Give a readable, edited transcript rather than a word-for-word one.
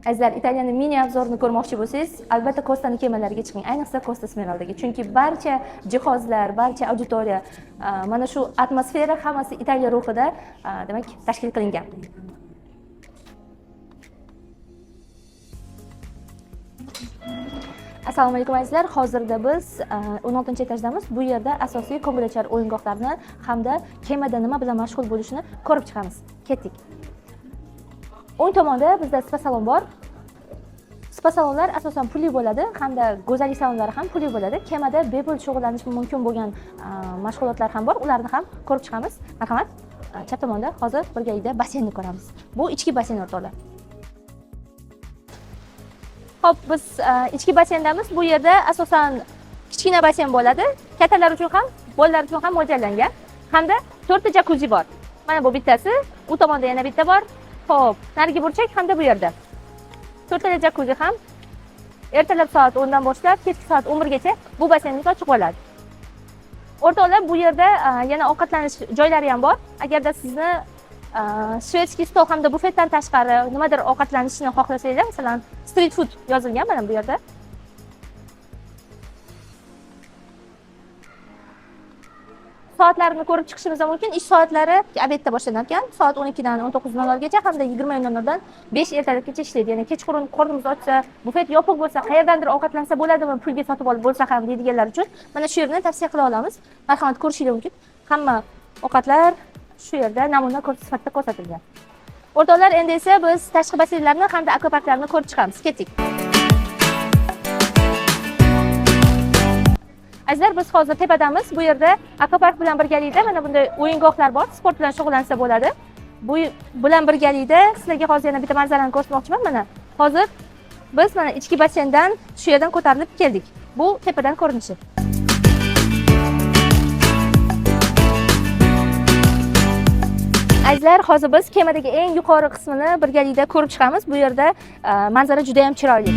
Azizlar, Italiyani mini obzorini ko'rmoqchi bo'lsangiz, albatta Costa'ning kemalariga chiqing, ayniqsa Costa Smeraldaga. Chunki barcha jihozlar, barcha auditoriya, mana shu atmosfera hammasi Italiya ruhida, demak, tashkil qilingan. Assalomu alaykum azizlar. Hozirda biz 16-etajdamiz. Bu yerda asosiy ko'ngilochar o'yingohlarni hamda kemada nima bilan mashg'ul bo'lishini ko'rib chiqamiz. Ketdik. O'ng tomonda bizda spa salon bor. Spa salonlar asosan pulli bo'ladi hamda go'zallik salonlari ham pulli bo'ladi. Kemada bepul shug'ullanish mumkin bo'lgan mashg'ulotlar ham bor. Ularni ham ko'rib chiqamiz. Marhamat. Chap tomonda hozir birgalikda basseynni ko'ramiz. Bu ichki basseyn o'rtoqlar. Hop, biz ichki basseyndamiz. Bu yerda asosan kichkina basseyn bo'ladi. Kattalar uchun ham, bolalar uchun ham mo'ljallangan. Hamda 4 ta jakuzi bor. Mana bu bittasi, u tomonda yana bitta bor. Hop, narigi burchak hamda bu yerda 4 ta jakuzi ham ertalab soat 10 dan boshlab kechki soat 11 gacha bu basseynimiz ochiq bo'ladi. O'rtoqlar, bu yerda yana ovqatlanish joylari ham bor. Agarda sizni shvedskiy stol hamda bufetdan tashqari nimadir ovqatlanishni xohlasanglar, masalan, street food yozilgan mana bu yerda. Soatlarini ko'rib chiqishimiz mumkin. Ish soatlari obedda boshlanar ekan. Soat 12 dan 19:00 gacha hamda 20:00 dan 5 ertalabgacha ishlaydi. Ya'ni kechqurun qornimiz ochsa, bufet yopiq bo'lsa, qayerdandir ovqatlansa bo'ladimi, pulga sotib olib bo'lsa ham deydiganlar uchun mana shu yerni tavsiya qila olamiz. Marhamat, ko'rishingiz mumkin. Hamma ovqatlar shu yerda namuna sifatida ko'rsatilgan. O'rtoqlar, endi esa biz tashqi basseynlarni hamda akvaparklarni ko'rib chiqamiz. Ketdik. Azizlar, biz hozir tepadamiz. Bu yerda akvapark bilan birgalikda mana bunday o'yingohlar bor. Sport bilan shug'ullansa bo'ladi. Bu bilan birgalikda sizlarga hozir yana bitta manzarani ko'rsatmoqchiman. Mana hozir biz mana ichki basseyndan shu yerdan ko'tarilib keldik. Bu tepadan ko'rinishi. Azizlar, hozir biz kemadagi eng yuqori qismini birgalikda ko'rib chiqamiz. Bu yerda manzara juda ham chiroyli.